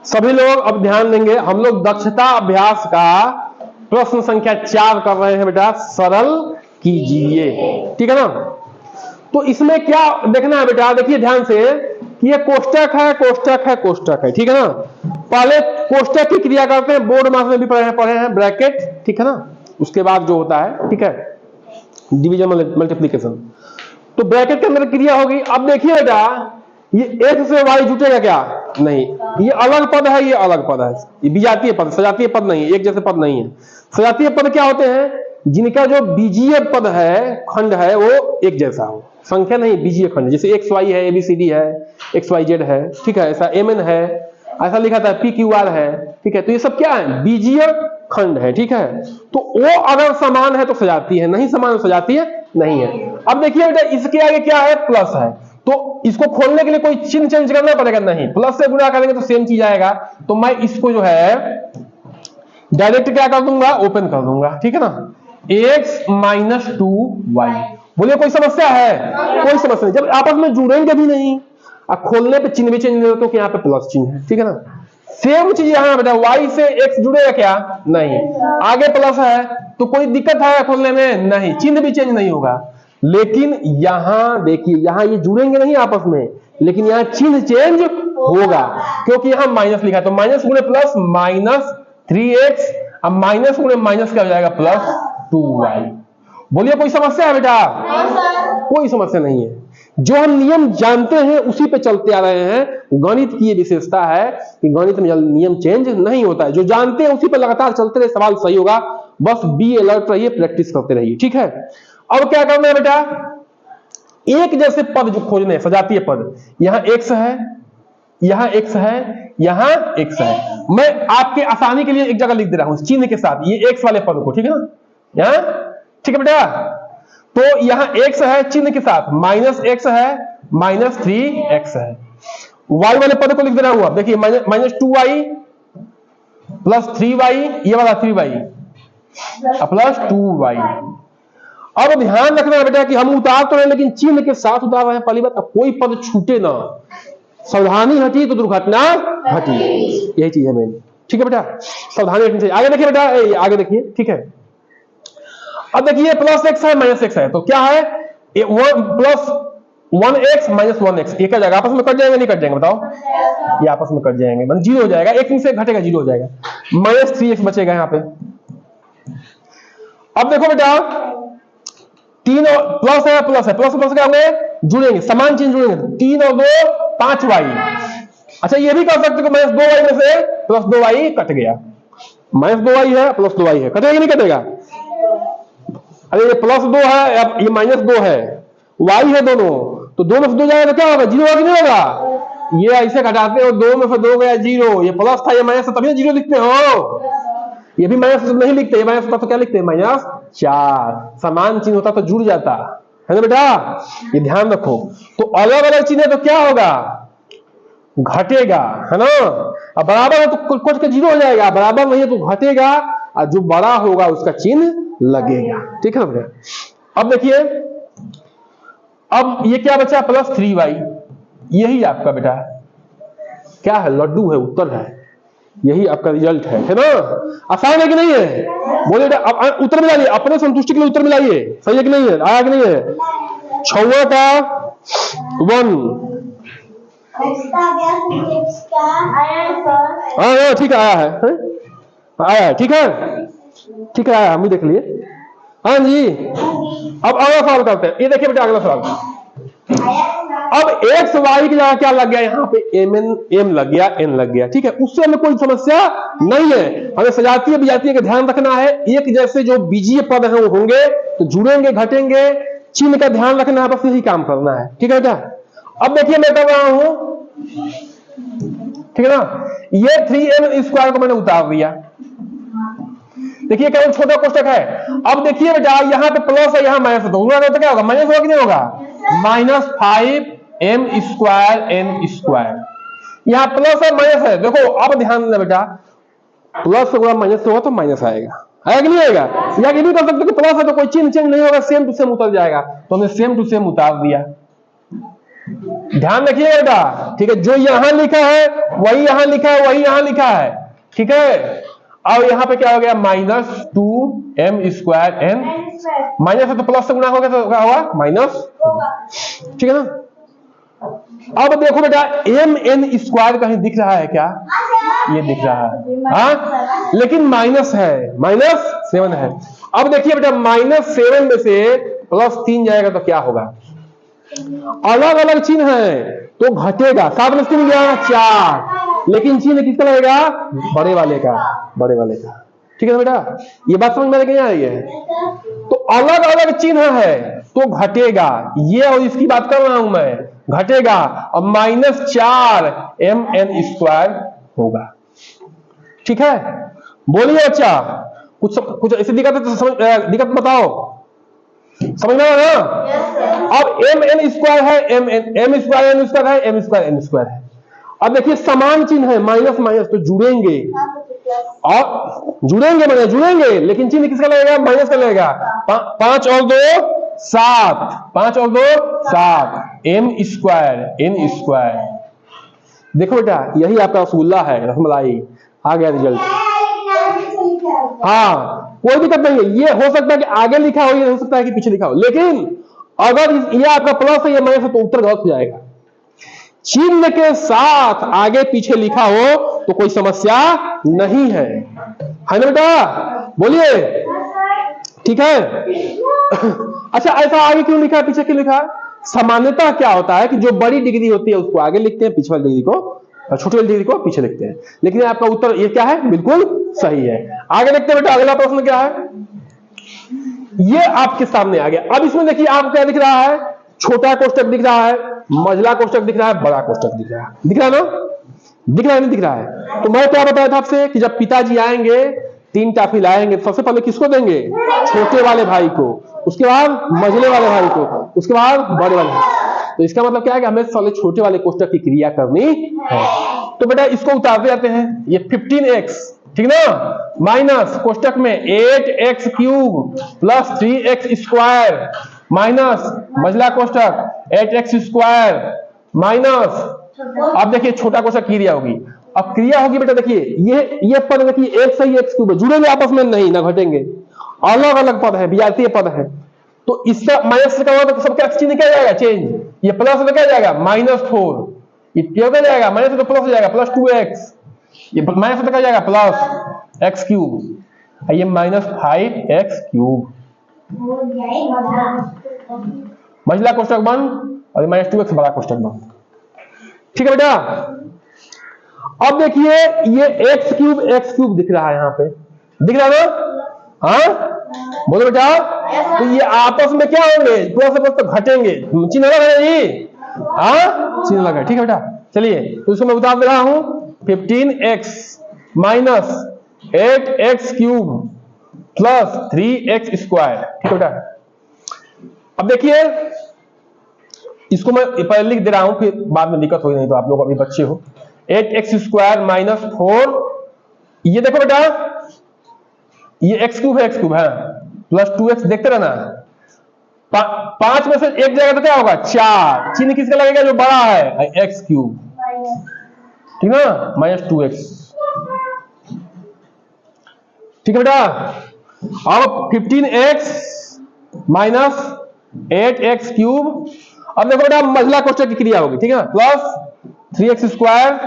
सभी लोग अब ध्यान देंगे, हम लोग दक्षता अभ्यास का प्रश्न संख्या 4 कर रहे हैं बेटा, सरल कीजिए, ठीक है ना। तो इसमें क्या देखना है बेटा, देखिए ध्यान से कि ये कोष्टक है, कोष्टक है, कोष्टक है, ठीक है ना। पहले कोष्टक की क्रिया करते हैं, बोर्ड मास में भी पढ़े हैं ब्रैकेट, ठीक है ना। उसके बाद जो होता है, ठीक है, डिवीजन मल्टीप्लीकेशन, तो ब्रैकेट के अंदर क्रिया होगी। अब देखिए बेटा, ये x से y जुटेगा क्या? नहीं, ये अलग पद है, ये अलग पद है, ये विजातीय पद, सजातीय पद नहीं है, एक जैसे पद नहीं है। सजातीय पद क्या होते हैं? जिनका जो बीजीय पद है, खंड है, वो एक जैसा हो, संख्या नहीं, बीजीय खंड, जैसे एक्स वाई है, एबीसीडी है, एक्स वाई जेड है, ठीक है, ऐसा एमएन है, ऐसा लिखा था पी क्यू आर है, ठीक है। तो ये सब क्या है? बीजीय खंड है, ठीक है। तो वो अगर समान है तो सजाती है, नहीं समान सजाती है नहीं है। अब देखिए बेटा, इसके आगे क्या है? प्लस है, तो इसको खोलने के लिए कोई चिन्ह चेंज करना पड़ेगा? नहीं, प्लस से गुणा करेंगे तो सेम चीज आएगा। तो मैं इसको जो है डायरेक्ट क्या कर दूंगा? ओपन कर दूंगा, ठीक है ना। x माइनस 2y, बोलिए कोई समस्या है? कोई समस्या नहीं। जब आपस में जुड़ेंगे भी नहीं, अब खोलने पे चिन्ह भी चेंज नहीं होता, यहाँ पे प्लस चिन्ह है, ठीक है ना। सेम चीज यहाँ बेटा, y से x जुड़ेगा क्या? नहीं, आगे प्लस है तो कोई दिक्कत है खोलने में? नहीं, चिन्ह भी चेंज नहीं होगा। लेकिन यहां देखिए, यहां ये जुड़ेंगे नहीं आपस में, लेकिन यहां चिन्ह चेंज होगा, क्योंकि यहां माइनस लिखा है। तो माइनस गुणे प्लस, माइनस 3x, अब माइनस गुणे माइनस क्या हो जाएगा? Plus 2y। बोलिए कोई समस्या है बेटा? कोई समस्या नहीं है। जो हम नियम जानते हैं उसी पे चलते आ रहे हैं। गणित की ये विशेषता है कि गणित में नियम चेंज नहीं होता है, जो जानते हैं उसी पे लगातार चलते रहे, सवाल सही होगा। बस बी अलर्ट रहिए, प्रैक्टिस करते रहिए, ठीक है। अब क्या करना है बेटा? एक जैसे पद जो खोजने हैं, सजातीय पद, यहां x है, यहां x है, यहां x है। मैं आपके आसानी के लिए एक जगह लिख दे रहा हूं चिन्ह के साथ, ये x वाले पद को, ठीक है ना, यहां, ठीक है बेटा। तो यहां x है चिन्ह के साथ, माइनस x है, माइनस 3x है। y वाले पद को लिख दे रहा हूं, देखिए माइनस 2y प्लस 3y, ये वाला 3y प्लस 2y। अब ध्यान रखना है बेटा कि हम उतार तो रहे हैं, लेकिन चिन्ह के साथ उतार रहे हैं। पहली बात, अब कोई पद छूटे ना, सावधानी हटी तो दुर्घटना घटी, यही चीज है मेन, ठीक है बेटा। सावधानी रखनी चाहिए। आगे देखिए बेटा, आगे देखिए, ठीक है। अब देखिए प्लस x है, माइनस x है, तो क्या है? प्लस 1x माइनस 1x, ये क्या जाएगा? आपस में कट जाएंगे नहीं कट जाएंगे? बताओ, ये आपस में कट जाएंगे, मतलब जीरो हो जाएगा, एक से घटेगा, जीरो हो जाएगा, माइनस 3x बचेगा यहाँ पे। अब देखो बेटा, तीन प्लस है, प्लस है, प्लस प्लस क्या होंगे? जुड़ेंगे, समान चिन्ह जुड़ेंगे, 3 और 2 5y। अच्छा, ये भी कर सकते हो माइनस 2y में से प्लस 2y कट गया, माइनस 2y है प्लस 2y है, कटेगा नहीं कटेगा? अरे ये प्लस 2 है, ये माइनस 2 है, y है दोनों, तो 2 में से 2 जाएगा तो क्या होगा? जीरो होगा कि नहीं होगा? ये ऐसे घटाते हो, 2 में से 2 गया जीरो, ये प्लस था, ये माइनस, तभी जीरो लिखते हो। ये भी माइनस नहीं लिखते, ये माइनस होता तो क्या लिखते हैं? माइनस 4। समान चिन्ह होता तो जुड़ जाता है ना बेटा, ये ध्यान रखो। तो अलग अलग चिन्ह है तो क्या होगा? घटेगा, है ना। अब बराबर है तो कुछ का जीरो हो जाएगा, बराबर नहीं है तो घटेगा, और जो बड़ा होगा उसका चिन्ह लगेगा, ठीक है ना बेटा। अब देखिए, अब ये क्या बचा? प्लस 3y, यही आपका बेटा क्या है? लड्डू है, उत्तर है, यही आपका रिजल्ट है ना। आसान है कि नहीं है? बोलिए अब उत्तर मिलाइए, अपने संतुष्टि के लिए उत्तर मिलाइए, सही है कि नहीं है? आया कि नहीं है? 6वां का 1, हाँ ठीक है, आया है, आया है, ठीक है, ठीक है, आया, हम भी देख लिए, हाँ जी। अब अगला सवाल करते हैं, ये देखिए बेटा अगला सवाल। अब एक्स वाई की जगह क्या लग गया? यहाँ पे एम लग गया, एन लग गया, ठीक है, उससे हमें कोई समस्या नहीं है। हमें सजातीय विजातीय का ध्यान रखना है, एक जैसे जो बीजीय पद है वो होंगे तो जुड़ेंगे घटेंगे, चिन्ह का ध्यान रखना है, बस यही काम करना है, ठीक है बेटा। अब देखिए मैं कर रहा हूं, ठीक है ना, ये 3m स्क्वायर को मैंने उतार दिया, देखिए केवल छोटा कोष्टक है। अब देखिए बेटा, यहाँ पे प्लस है, यहाँ माइनस है, तो क्या होगा? माइनस होगा कि नहीं होगा? Minus 5m square n square, यहाँ प्लस है माइनस है। देखो अब ध्यान देना बेटा, प्लस होगा माइनस होगा तो माइनस आएगा, आएगा कि नहीं आएगा? या ये भी कर सकते कि प्लस है तो कोई चिन्ह चेंज नहीं होगा, सेम टू सेम उतर जाएगा, तो हमने सेम टू सेम उतार दिया। ध्यान रखिएगा बेटा, ठीक है। जो यहां लिखा है वही यहां लिखा है, वही यहां लिखा है, ठीक है। अब यहाँ पे क्या हो गया, -2m² n, माइनस है तो प्लस से गुणा होगा तो क्या होगा माइनस, ठीक है ना। अब देखो बेटा mn² कहीं दिख रहा है क्या, ये दिख रहा है, हाँ, लेकिन माइनस है, -7 है। अब देखिए बेटा -7 में से +3 जाएगा तो क्या होगा, अलग अलग चिन्ह है तो घटेगा, 7 में 3 गया 4, लेकिन चिन्ह किसका लगेगा, बड़े वाले का, बड़े वाले का, ठीक है ना बेटा। ये बात समझ में आ रही है। तो अलग अलग चिन्ह है तो घटेगा, ये और इसकी बात कर रहा हूं मैं, घटेगा। अब -4mn² होगा, ठीक है। बोलिए अच्छा, कुछ ऐसी दिक्कत है तो दिक्कत बताओ, समझ में आया ना। अब mn² है, m² है, m² है। अब देखिए समान चिन्ह है, माइनस माइनस तो जुड़ेंगे, और जुड़ेंगे लेकिन चिन्ह किसका लगेगा, माइनस का लगेगा। 5 और 2 7, 5 और 2 7, m²n²। देखो बेटा यही आपका रसगुल्ला है, रसमलाई, आ गया रिजल्ट। हाँ कोई दिक्कत नहीं है, ये हो सकता है कि आगे लिखा हो, ये हो सकता है कि पीछे लिखा हो, लेकिन अगर ये आपका प्लस है, ये माइनस है तो उत्तर गलत हो जाएगा। चिन्ह के साथ आगे पीछे लिखा हो तो कोई समस्या नहीं है ना बेटा, बोलिए, ठीक है। अच्छा ऐसा आगे क्यों लिखा है, पीछे क्यों लिखा है। सामान्यतः क्या होता है कि जो बड़ी डिग्री होती है उसको आगे लिखते हैं, पीछे वाली डिग्री को, छोटी वाली डिग्री को पीछे लिखते हैं। लेकिन आपका उत्तर ये क्या है, बिल्कुल सही है। आगे देखते हैं बेटा, अगला प्रश्न क्या है, ये आपके सामने आ गया। अब इसमें देखिए आपको क्या दिख रहा है, छोटा कोष्टक दिख रहा है, मझला कोष्टक दिख रहा है, बड़ा कोष्टक दिख रहा है, दिख रहा है ना, दिख रहा है नहीं दिख रहा है। तो मैं क्या बताया था आपसे कि जब पिताजी आएंगे 3 टॉफी लाएंगे, सबसे पहले किसको देंगे, छोटे वाले भाई को, उसके बाद मझले वाले भाई को, उसके बाद बड़े वाले। तो इसका मतलब क्या है कि हमें पहले छोटे वाले कोष्टक की क्रिया करनी है। तो बेटा इसको उतारते जाते हैं, ये 15x, ठीक ना, माइनस कोष्टक में 8x³ प्लस 3x² माइनस मझला कोष्टक 8x² माइनस, अब देखिए छोटा कोष्टक क्रिया होगी। अब क्रिया होगी बेटा, देखिए ये पद देखिए x है, x³ जुड़ेंगे आपस में नहीं ना घटेंगे, अलग अलग पद है, विजातीय पद है। तो इसका माइनस का होगा तो सबका चिन्ह क्या जाएगा, चेंज, ये प्लस तो क्या जाएगा -4, ये क्या हो जाएगा, माइनस तो प्लस हो जाएगा +2x, ये माइनस तो क्या जाएगा +x³, ये -5x³, मझला कोष्टक बंद और -2x बड़ा कोष्टक बंद, ठीक है बेटा। अब देखिए ये x³ दिख रहा है, यहाँ पे दिख रहा है ना, हाँ बोलो बेटा। तो ये आपस में क्या होंगे, प्लस से प्लस तो घटेंगे, चिन्ह लगा है जी, हाँ चिन्ह लगा, ठीक है बेटा। चलिए तो इसको मैं बता दे रहा हूं, 15x minus 8x³ plus 3x², ठीक है बेटा। अब देखिए इसको मैं पहले लिख दे रहा हूं, फिर बाद में दिक्कत होगी, नहीं तो आप लोग अभी बच्चे हो। 8x² माइनस 4, ये देखो बेटा ये x³ है, x³ है, प्लस 2x, देखते रहना। 5 में से 1 जाएगा तो क्या होगा 4, चिन्ह किसका लगेगा, जो बड़ा है x³, ठीक है ना, -2x, ठीक है बेटा। अब 15x माइनस 8x³, अब देखो बेटा मझला कोष्टक की क्रिया होगी, ठीक है ना, प्लस 3x²,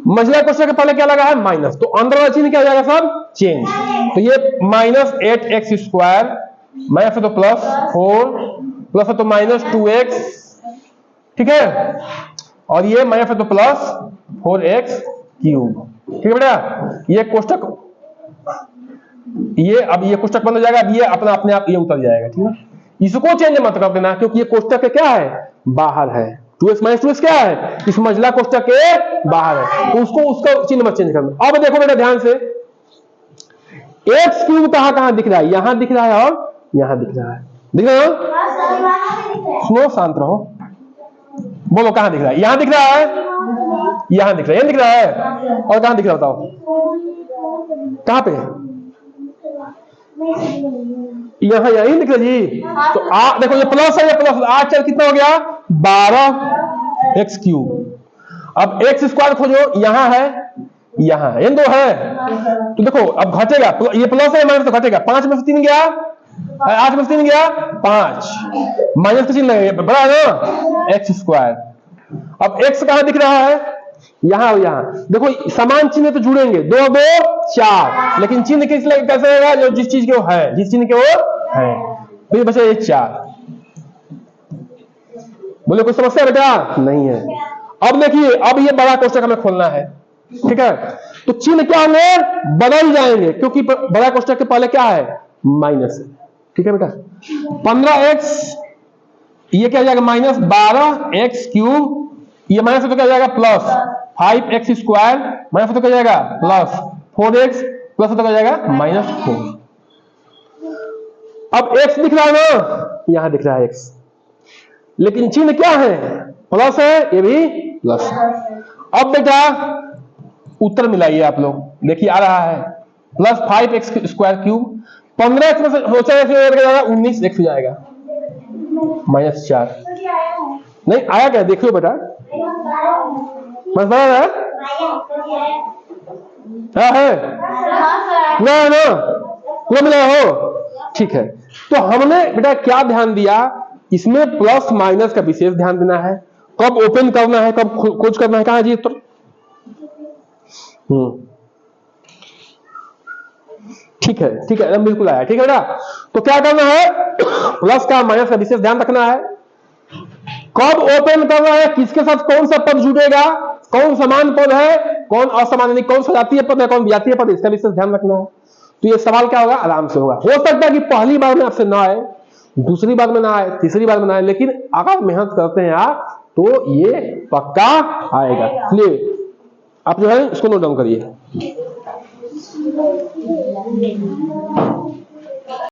मझला कोष्टक के पहले क्या लगा है माइनस, तो अंदर वाला चिन्ह क्या हो जाएगा, सब चेंज। तो ये -8x², माइनस है तो +4, प्लस है तो -2x, ठीक है, और ये माइनस है तो +4x³, ठीक है बेटा। ये कोष्टक, ये अब ये कोष्टक बंद हो जाएगा, अब ये अपने आप ये उतर जाएगा, ठीक है। इसको चेंज मत कर देना, क्योंकि ये कोष्टक के क्या है, बाहर है, 2x - 2x क्या है, इस मझला कोष्टक के बाहर है, तो उसका चिन्ह मत चेंज करना। अब देखो बेटा ध्यान से, x³ कहां दिख रहा है, यहां दिख रहा है और यहां दिख रहा है, दिख रहा है, सुनो शांत रहो, बोलो कहां दिख रहा है, यहां दिख रहा है, यहां दिख रहा है, यहां दिख रहा है, और कहां दिख रहा है बताओ, कहां पे, यहां यही दिख रहा जी। तो देखो ये प्लस है, ये प्लस, 8 4 कितना हो गया 12, एक्स क्यूब। अब एक्स स्क्वायर खोजो, यहां है यहां है, इन दो है, तो देखो अब घटेगा, ये प्लस है माइनस तो घटेगा, 5 में से 3 गया 8 में से 3 गया 5, माइनस का चिन्ह लगेगा, बड़ा है ना एक्स स्क्वायर। अब एक्स कहां दिख रहा है, यहां और यहां, देखो समान चिन्ह तो जुड़ेंगे, 2 2 4, लेकिन चिन्ह कैसे रहेगा, जो जिस चीज के वो है, जिस चिन्ह के वो है, फिर बचे 4। बोले कोई समस्या बेटा नहीं है। अब देखिए, अब ये बड़ा कोष्टक हमें खोलना है, ठीक है, तो चिन्ह क्या होंगे, बदल जाएंगे, क्योंकि बड़ा कोष्टक के पहले क्या है, माइनस है, ठीक है बेटा। 15x ये क्या हो जाएगा, माइनस 12x क्यूब, ये माइनस तो क्या हो जाएगा प्लस 5x स्क्वायर, माइनस तो क्या हो जाएगा प्लस 4x, प्लस तो क्या हो जाएगा -4। अब x दिख रहा है ना, यहां दिख रहा है x, लेकिन चिन्ह क्या है, प्लस है, ये भी प्लस। अब बेटा उत्तर मिलाइए आप लोग, देखिए आ रहा है plus 5x square cube, 15x में से हो जाएगा 19x हो जाएगा, -4 नहीं आया क्या, देखियो बेटा बस बड़ा है ना ना पूरा मिला हो, ठीक है। तो हमने बेटा क्या ध्यान दिया, इसमें प्लस माइनस का विशेष ध्यान देना है, कब ओपन करना है, कब खोज करना है, कहा जी उत्तर। ठीक है ठीक है, एकदम बिल्कुल आया, ठीक है बेटा। तो क्या करना है, प्लस का माइनस का विशेष ध्यान रखना है, कब ओपन करना है, किसके साथ कौन सा पद जुड़ेगा, कौन समान पद है, कौन असमान, यानी कौन सजातीय पद है, कौन विजातीय पद, इसका विशेष ध्यान रखना है। तो ये सवाल क्या होगा, आराम से होगा। हो सकता है कि पहली बार में आपसे ना आए, दूसरी बार में ना आए, तीसरी बार में ना आए, लेकिन अगर मेहनत करते हैं आप तो ये पक्का आएगा। चलिए आप जो है इसको नोट डाउन करिए।